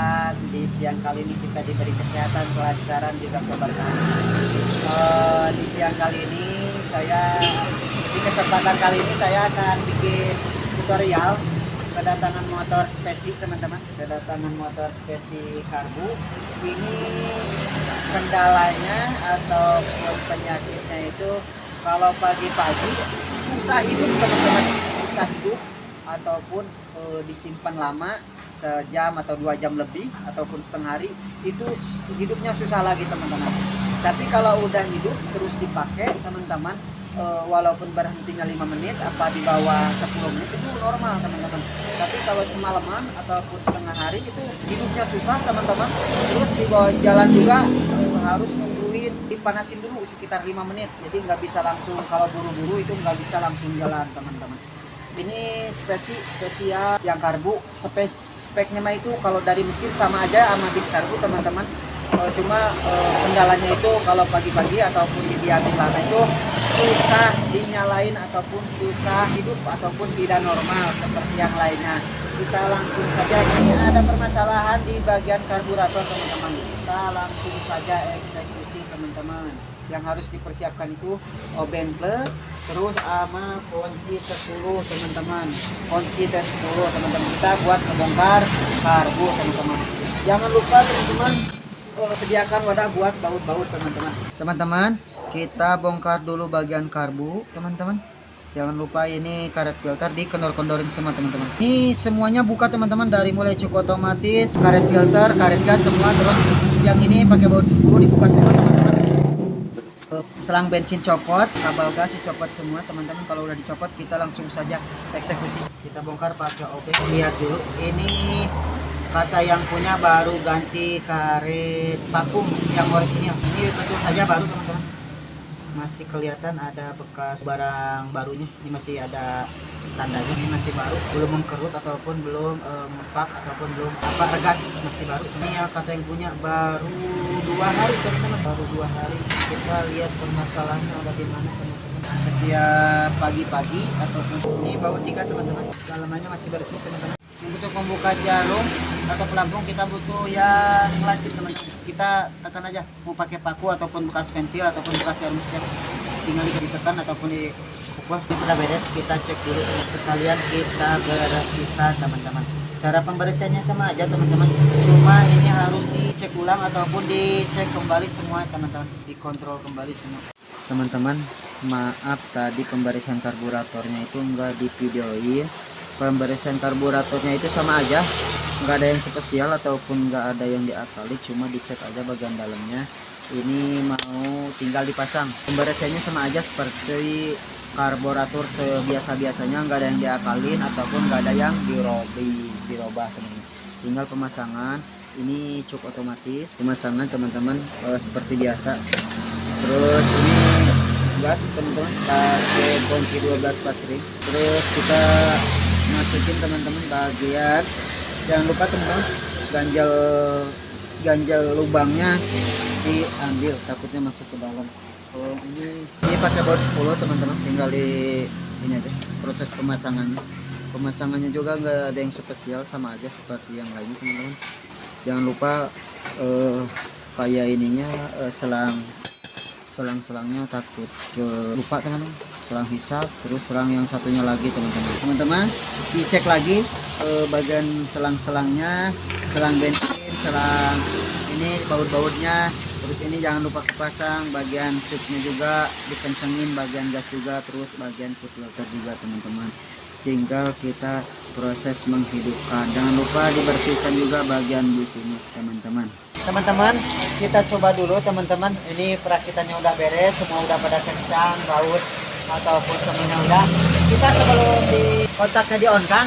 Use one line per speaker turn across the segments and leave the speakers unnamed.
mudah-mudahan di siang kali ini kita diberi kesehatan, kelancaran, juga keberkahan. Di siang kali ini di kesempatan kali ini saya akan bikin tutorial kedatangan motor spesi, teman-teman. Kedatangan motor spesi karbu. Ini kendalanya ataupun penyakitnya itu kalau pagi-pagi susah hidup, teman-teman. Susah hidup ataupun disimpan lama sejam atau 2 jam lebih ataupun setengah hari, itu hidupnya susah lagi, teman-teman. Tapi kalau udah hidup terus dipakai, teman-teman, walaupun berhentinya 5 menit apa di bawah 10 menit itu normal, teman-teman. Tapi kalau semalaman ataupun setengah hari itu hidupnya susah, teman-teman. Terus di bawah jalan juga harus nungguin dipanasin dulu sekitar 5 menit. Jadi nggak bisa langsung, kalau buru-buru itu nggak bisa langsung jalan, teman-teman. Ini spesial yang karbu. Speknya mah itu kalau dari mesin sama aja sama bit karbu, teman-teman. Cuma kendalanya itu kalau pagi-pagi ataupun didiamin lama itu susah dinyalain ataupun susah hidup ataupun tidak normal seperti yang lainnya. Kita langsung saja, ini ada permasalahan di bagian karburator, teman-teman. Kita langsung saja eksekusi, teman-teman. Yang harus dipersiapkan itu oben plus, terus sama kunci 10, teman-teman. Kunci T10, teman-teman, kita buat membongkar karbu, teman-teman. Jangan lupa, teman-teman, sediakan wadah buat baut-baut, teman-teman. Teman-teman, kita bongkar dulu bagian karbu, teman-teman. Jangan lupa ini karet filter dikendor-kendorin semua, teman-teman. Ini semuanya buka, teman-teman, dari mulai cukup otomatis, karet filter, karet gas semua. Terus yang ini pakai baut 10 dibuka semua, teman-teman. Selang bensin copot, kabel gas dicopot semua, teman-teman. Kalau udah dicopot kita langsung saja eksekusi. Kita bongkar pakai OB. Lihat dulu, ini kata yang punya baru ganti karet vakum yang orisinil. Ini betul saja baru, teman-teman. Masih kelihatan ada bekas barang barunya. Ini masih ada tandanya, ini masih baru, belum mengkerut ataupun belum ngepak ataupun belum regas, masih baru. Ini ya kata yang punya baru 2 hari, teman-teman. Baru 2 hari. Kita lihat permasalahannya ada di mana, teman-teman. Setiap pagi-pagi ataupun ini baut tiga, teman-teman. Dalamannya masih bersih, teman-teman. Untuk membuka jarum atau pelampung kita butuh yang lancip, teman-teman. Kita tekan aja, mau pakai paku ataupun bekas pentil ataupun bekas jarum sekat, tinggal ditekan ataupun di pukul. Ini sudah beres, kita cek dulu sekalian, kita beresihkan, teman-teman. Cara pembersihannya sama aja, teman-teman, cuma ini harus dicek ulang ataupun dicek kembali semua, teman-teman, dikontrol kembali semua. Teman-teman, maaf tadi pembersihan karburatornya itu enggak di videoin. Pembersihan karburatornya itu sama aja, nggak ada yang spesial ataupun nggak ada yang diakali, cuma dicek aja bagian dalamnya. Ini mau tinggal dipasang. Pembersihannya sama aja seperti karburator sebiasa-biasanya, nggak ada yang diakalin ataupun nggak ada yang dirubah, teman-teman. Tinggal pemasangan. Ini cuk otomatis pemasangan, teman-teman, seperti biasa. Terus ini gas, teman-teman, pakai kunci 12 pasring. Terus kita masukin, teman-teman, bagian, jangan lupa, teman-teman, ganjal lubangnya diambil, takutnya masuk ke dalam. Kalau ini pakai baut 10, teman-teman, tinggal ini aja proses pemasangannya juga nggak ada yang spesial, sama aja seperti yang lainnya, teman-teman. Jangan lupa kayak ininya, selang-selangnya takut lupa, teman-teman. Selang hisap, terus selang yang satunya lagi, teman-teman, dicek lagi bagian selang-selangnya, selang bensin, selang ini baut-bautnya. Terus ini jangan lupa kepasang bagian tubnya juga, dikencengin bagian gas juga, terus bagian filter juga, teman-teman. Tinggal kita proses menghidupkan. Jangan lupa dibersihkan juga bagian businya, teman-teman. Kita coba dulu, teman-teman. Ini perakitannya udah beres, semua udah pada kencang, baut ataupun semuanya udah. Kita sebelum di kontaknya di on kan,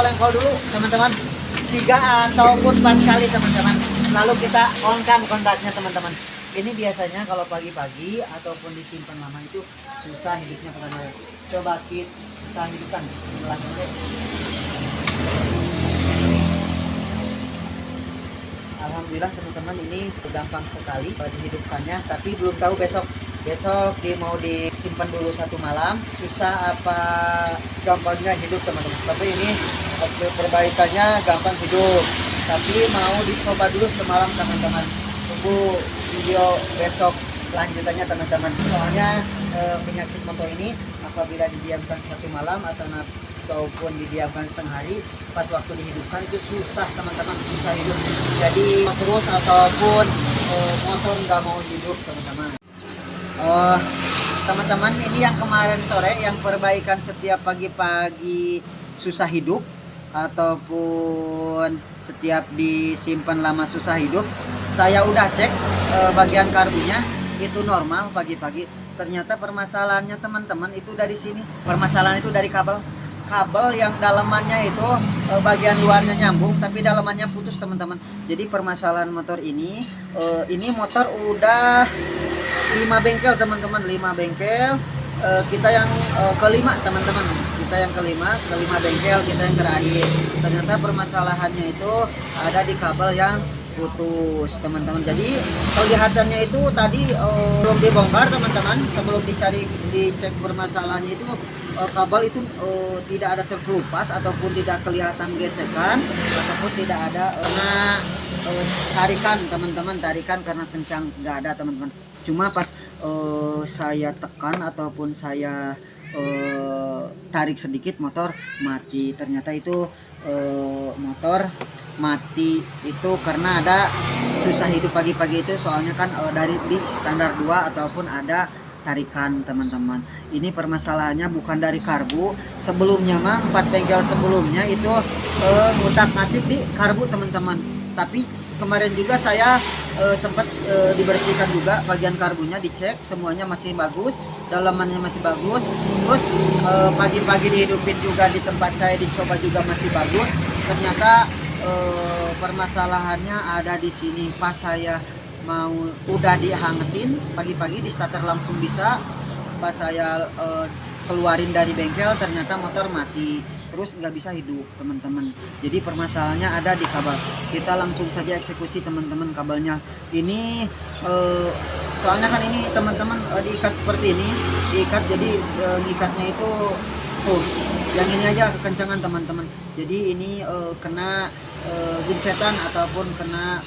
engkol dulu, teman-teman, 3 ataupun 4 kali, teman-teman. Lalu kita on kan kontaknya, teman-teman. Ini biasanya kalau pagi-pagi ataupun disimpan lama itu susah hidupnya, teman-teman. Coba kita hidupkan, bismillahirrahmanirrahim. Alhamdulillah, teman-teman, ini gampang sekali dihidupkannya, tapi belum tahu besok mau disimpan dulu 1 malam, susah apa gampangnya hidup, teman-teman. Tapi ini perbaikannya gampang hidup. tapi mau dicoba dulu semalam teman-teman. Tunggu video besok lanjutannya teman-teman. Soalnya penyakit motor ini apabila didiamkan 1 malam ataupun didiamkan setengah hari, pas waktu dihidupkan itu susah teman-teman, susah hidup. Jadi terus ataupun motor nggak mau hidup teman-teman. Teman-teman, ini yang kemarin sore yang perbaikan setiap pagi-pagi susah hidup ataupun setiap disimpan lama susah hidup, saya udah cek bagian karbunya itu normal pagi-pagi. Ternyata permasalahannya teman-teman itu dari sini, permasalahan itu dari kabel yang dalamannya itu bagian luarnya nyambung tapi dalamannya putus teman-teman. Jadi permasalahan motor ini motor udah 5 bengkel teman-teman, 5 bengkel. Kita yang kelima teman-teman, kita yang kelima bengkel, kita yang terakhir. Ternyata permasalahannya itu ada di kabel yang putus teman-teman. Jadi kelihatannya itu tadi belum dibongkar teman-teman, sebelum dicek permasalahannya itu kabel itu tidak ada terkelupas ataupun tidak kelihatan gesekan ataupun tidak ada tarikan teman-teman, tarikan karena kencang nggak ada teman-teman. Cuma pas saya tekan ataupun saya tarik sedikit motor mati. Ternyata itu motor mati itu karena ada susah hidup pagi-pagi itu, soalnya kan dari di standar 2 ataupun ada tarikan teman-teman. Ini permasalahannya bukan dari karbu. Sebelumnya mah 4 bengkel sebelumnya itu ngutak-ngatik di karbu teman-teman. Tapi kemarin juga saya sempat dibersihkan juga bagian karbunya, dicek semuanya masih bagus, dalamannya masih bagus. Terus pagi-pagi dihidupin juga di tempat saya dicoba juga masih bagus. Ternyata permasalahannya ada di sini. Pas saya mau udah dihangetin pagi-pagi di starter langsung bisa, pas saya keluarin dari bengkel ternyata motor mati, terus nggak bisa hidup teman-teman. Jadi permasalahannya ada di kabel. Kita langsung saja eksekusi teman-teman kabelnya. Ini soalnya kan ini teman-teman diikat seperti ini, diikat, jadi ngikatnya itu yang ini aja kekencangan teman-teman. Jadi ini kena gencetan ataupun kena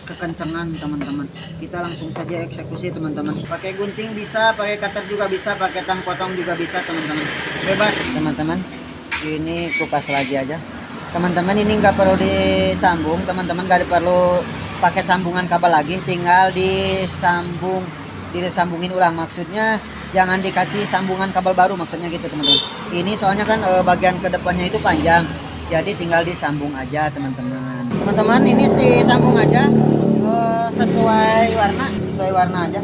kekencangan teman-teman. Kita langsung saja eksekusi teman-teman. Pakai gunting bisa, pakai cutter juga bisa, pakai tang potong juga bisa teman-teman. Bebas teman-teman. Ini kupas lagi aja teman-teman. Ini nggak perlu disambung teman-teman, nggak perlu pakai sambungan kabel lagi, tinggal disambungin ulang. Maksudnya jangan dikasih sambungan kabel baru, maksudnya gitu teman-teman. Ini soalnya kan bagian kedepannya itu panjang, jadi tinggal disambung aja teman-teman. Teman-teman, ini si sambung aja sesuai warna aja.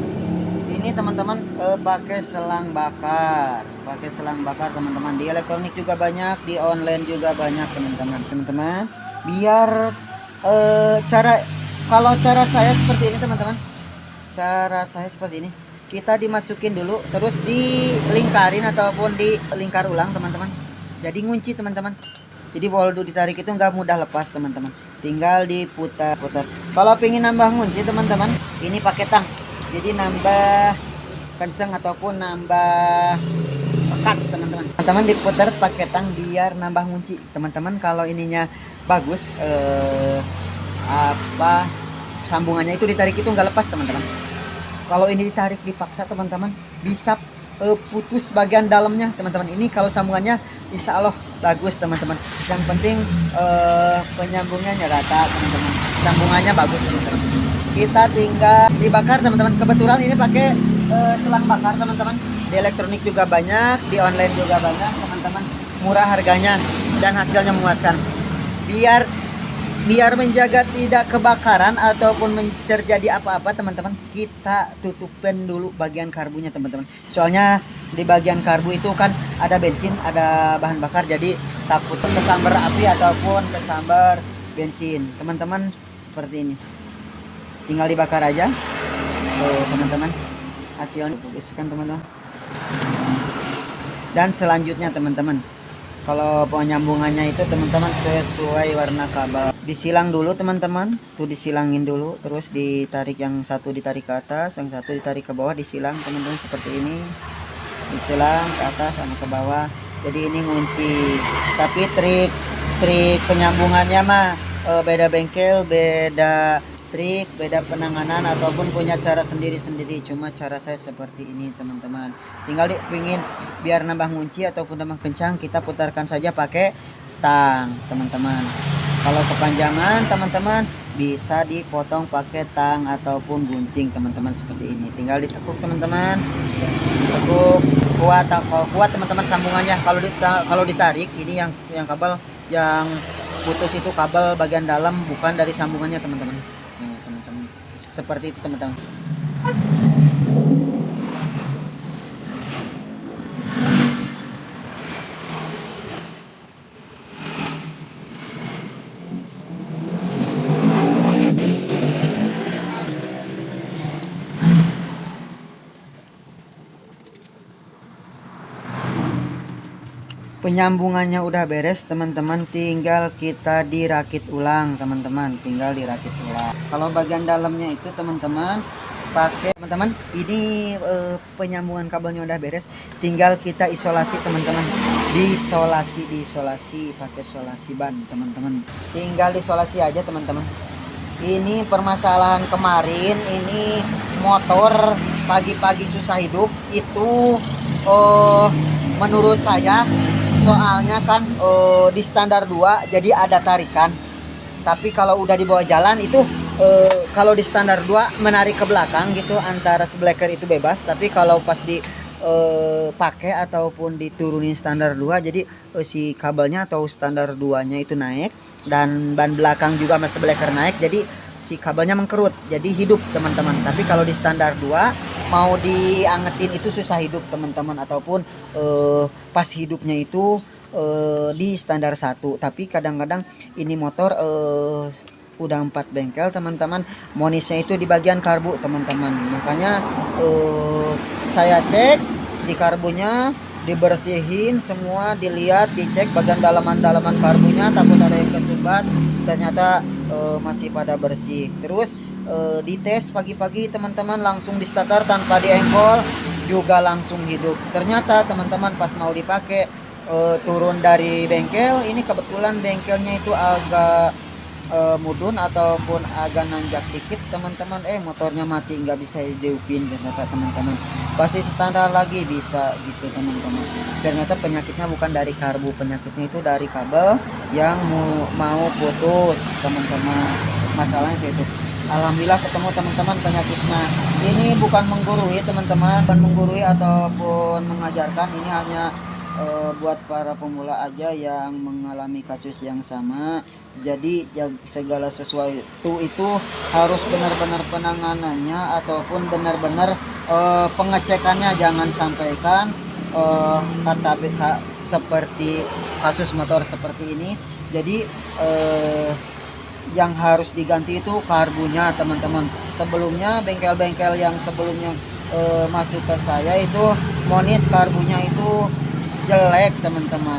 Ini teman-teman pakai selang bakar, teman-teman. Di elektronik juga banyak, di online juga banyak teman-teman. Biar kalau cara saya seperti ini teman-teman, kita dimasukin dulu, terus dilingkarin ataupun dilingkar ulang teman-teman. Jadi ngunci teman-teman. Jadi boldo ditarik itu nggak mudah lepas teman-teman, tinggal diputar-putar. Kalau pengen nambah ngunci teman-teman, ini pakai tang. Jadi nambah kenceng ataupun nambah pekat teman-teman. Teman-teman diputar pakai tang biar nambah ngunci teman-teman. Kalau ininya bagus, sambungannya itu ditarik itu nggak lepas teman-teman. Kalau ini ditarik dipaksa teman-teman, bisa putus bagian dalamnya teman-teman. Ini kalau sambungannya insya Allah bagus teman-teman. Yang penting penyambungannya rata teman-teman, sambungannya bagus teman-teman. Kita tinggal dibakar teman-teman. Kebetulan ini pakai selang bakar teman-teman. Di elektronik juga banyak, di online juga banyak teman-teman. Murah harganya dan hasilnya memuaskan. Biar menjaga tidak kebakaran ataupun terjadi apa-apa teman-teman, kita tutupin dulu bagian karbunya teman-teman. Soalnya di bagian karbu itu kan ada bensin, ada bahan bakar, jadi takut kesambar api ataupun kesambar bensin teman-teman. Seperti ini, tinggal dibakar aja teman-teman. Hasilnya kan teman-teman. Dan selanjutnya teman-teman, kalau penyambungannya itu teman-teman sesuai warna kabel. Disilang dulu teman-teman, tuh disilangin dulu, terus ditarik, yang satu ditarik ke atas, yang satu ditarik ke bawah, disilang teman-teman seperti ini. Disilang ke atas sama ke bawah. Jadi ini ngunci. Tapi trik penyambungannya mah beda bengkel, beda trik, beda penanganan ataupun punya cara sendiri-sendiri. Cuma cara saya seperti ini teman-teman. Tinggal pingin biar nambah ngunci ataupun nambah kencang, kita putarkan saja pakai tang teman-teman. Kalau kepanjangan teman-teman bisa dipotong pakai tang ataupun gunting teman-teman, seperti ini. Tinggal ditekuk teman-teman, tekuk kuat. Kalau kuat teman-teman sambungannya, kalau ditarik ini yang kabel yang putus itu kabel bagian dalam, bukan dari sambungannya teman-teman. Nah, teman-teman seperti itu teman-teman. Penyambungannya udah beres teman-teman, tinggal kita dirakit ulang teman-teman, tinggal dirakit ulang. Kalau bagian dalamnya itu teman-teman pakai teman-teman ini penyambungan kabelnya udah beres, tinggal kita isolasi teman-teman. Diisolasi pakai isolasi ban teman-teman, tinggal diisolasi aja teman-teman. Ini permasalahan kemarin, ini motor pagi-pagi susah hidup itu menurut saya. Soalnya kan di standar 2 jadi ada tarikan, tapi kalau udah dibawa jalan itu kalau di standar 2 menarik ke belakang gitu, antara sebleker itu bebas, tapi kalau pas di pakai ataupun diturunin standar 2 jadi si kabelnya atau standar 2 nya itu naik, dan ban belakang juga sama sebleker naik, jadi si kabelnya mengkerut jadi hidup teman-teman. Tapi kalau di standar 2 mau diangetin itu susah hidup teman-teman, ataupun pas hidupnya itu di standar 1. Tapi kadang-kadang ini motor udah 4 bengkel teman-teman, monisnya itu di bagian karbu teman-teman. Makanya saya cek di karbunya, dibersihin semua, dilihat, dicek bagian dalaman karbunya, takut ada yang kesumbat, ternyata masih pada bersih. Terus dites pagi-pagi teman-teman, langsung di starter tanpa diengkol juga langsung hidup. Ternyata teman-teman pas mau dipakai turun dari bengkel, ini kebetulan bengkelnya itu agak mudun ataupun agak nanjak dikit teman-teman, motornya mati, nggak bisa diupin ternyata teman-teman. Pasti standar lagi bisa gitu teman-teman. Ternyata penyakitnya bukan dari karbu, penyakitnya itu dari kabel yang mau putus teman-teman. Masalahnya itu. Alhamdulillah ketemu teman-teman penyakitnya. Ini bukan menggurui teman-teman, bukan menggurui ataupun mengajarkan, ini hanya buat para pemula aja yang mengalami kasus yang sama. Jadi segala sesuatu itu harus benar-benar penanganannya ataupun benar-benar pengecekannya, jangan sampaikan kata seperti kasus motor seperti ini. Jadi yang harus diganti itu karbunya teman-teman. Sebelumnya bengkel-bengkel yang sebelumnya masuk ke saya itu monis karbunya itu jelek teman-teman,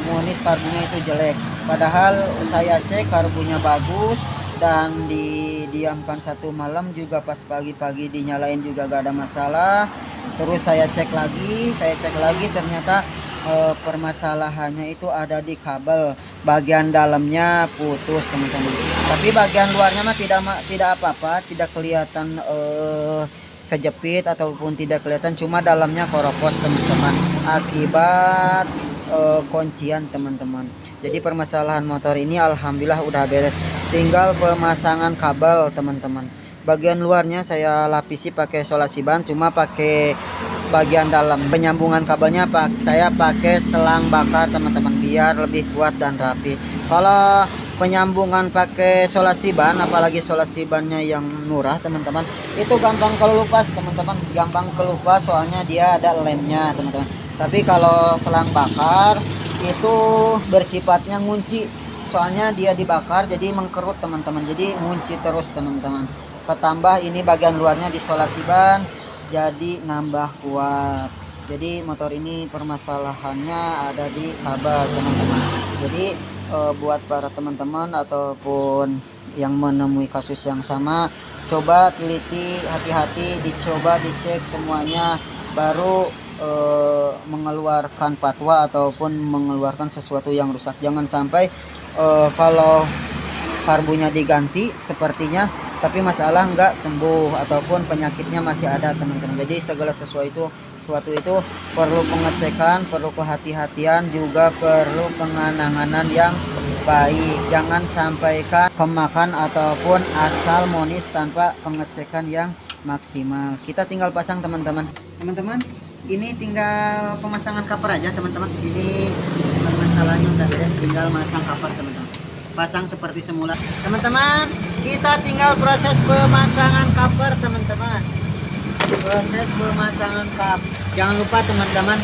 monis karbunya itu jelek, padahal saya cek karbunya bagus dan didiamkan 1 malam juga, pas pagi-pagi dinyalain juga gak ada masalah. Terus saya cek lagi ternyata permasalahannya itu ada di kabel, bagian dalamnya putus teman-teman, tapi bagian luarnya mah tidak apa-apa, tidak kelihatan kejepit ataupun tidak kelihatan, cuma dalamnya koropos teman-teman akibat kuncian teman-teman. Jadi permasalahan motor ini alhamdulillah udah beres, tinggal pemasangan kabel teman-teman. Bagian luarnya saya lapisi pakai isolasi ban, cuma pakai bagian dalam penyambungan kabelnya saya pakai selang bakar teman-teman, biar lebih kuat dan rapi. Kalau penyambungan pakai isolasi ban, apalagi isolasi bannya yang murah teman-teman, itu gampang kelupas teman-teman, gampang kelupas soalnya dia ada lemnya teman-teman. Tapi kalau selang bakar itu bersifatnya ngunci, soalnya dia dibakar jadi mengkerut teman-teman, jadi ngunci terus teman-teman. Ketambah ini bagian luarnya diisolasi ban, jadi nambah kuat. Jadi motor ini permasalahannya ada di kabel teman-teman. Jadi buat para teman-teman ataupun yang menemui kasus yang sama, coba teliti, hati-hati, dicoba dicek semuanya, baru mengeluarkan fatwa ataupun mengeluarkan sesuatu yang rusak. Jangan sampai kalau karbunya diganti sepertinya, tapi masalah nggak sembuh ataupun penyakitnya masih ada teman-teman. Jadi segala sesuatu itu perlu pengecekan, perlu kehati-hatian, juga perlu penanganan yang baik. Jangan sampaikan kemakan ataupun asal monis tanpa pengecekan yang maksimal. Kita tinggal pasang teman-teman. Teman-teman, ini tinggal pemasangan cover aja teman-teman. Ini permasalahannya udah beres, tinggal masang cover teman-teman. Pasang seperti semula teman-teman. Kita tinggal proses pemasangan cover teman-teman. Proses pemasangan cover. Jangan lupa teman-teman,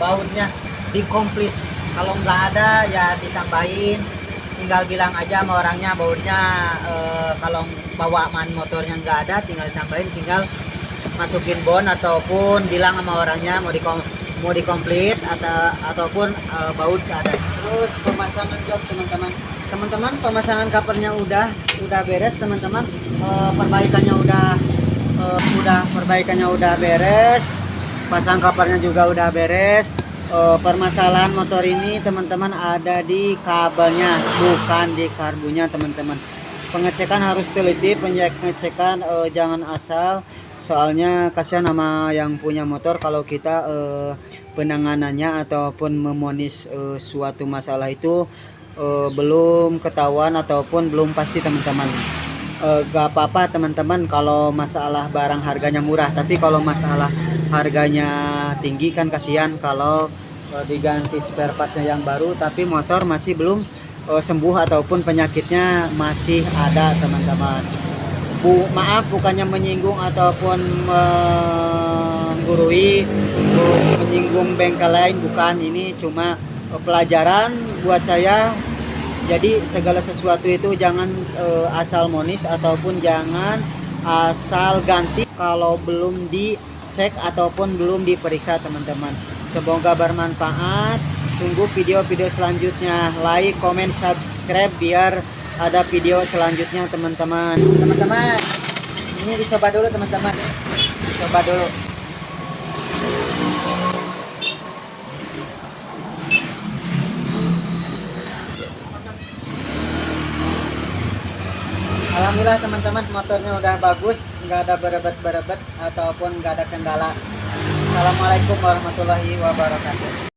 bautnya dikomplit. Kalau nggak ada ya ditambahin. Tinggal bilang aja sama orangnya bautnya, kalau bawa motornya nggak ada tinggal ditambahin, tinggal masukin bon ataupun bilang sama orangnya mau dikomplit ataupun baut seadanya. Terus pemasangan jok teman-teman. Teman-teman, pemasangan covernya udah beres teman-teman. Perbaikannya udah beres. Pasang covernya juga udah beres. Permasalahan motor ini teman-teman ada di kabelnya, bukan di karbunya teman-teman. Pengecekan harus teliti, pengecekan jangan asal. Soalnya kasihan sama yang punya motor kalau kita penanganannya ataupun memonis suatu masalah itu belum ketahuan ataupun belum pasti teman-teman. Gak apa-apa teman-teman kalau masalah barang harganya murah, tapi kalau masalah harganya tinggi kan kasihan kalau diganti spare partnya yang baru tapi motor masih belum sembuh ataupun penyakitnya masih ada teman-teman. Maaf, bukannya menyinggung ataupun menggurui, menyinggung bengkel lain, bukan. Ini cuma pelajaran buat saya. Jadi segala sesuatu itu jangan asal monis ataupun jangan asal ganti kalau belum dicek ataupun belum diperiksa teman-teman. Semoga bermanfaat. Tunggu video-video selanjutnya. Like, comment, subscribe biar ada video selanjutnya teman-teman. Teman-teman, ini dicoba dulu teman-teman. Coba dulu. Alhamdulillah teman-teman, motornya udah bagus, nggak ada berebet-berebet ataupun nggak ada kendala. Assalamualaikum warahmatullahi wabarakatuh.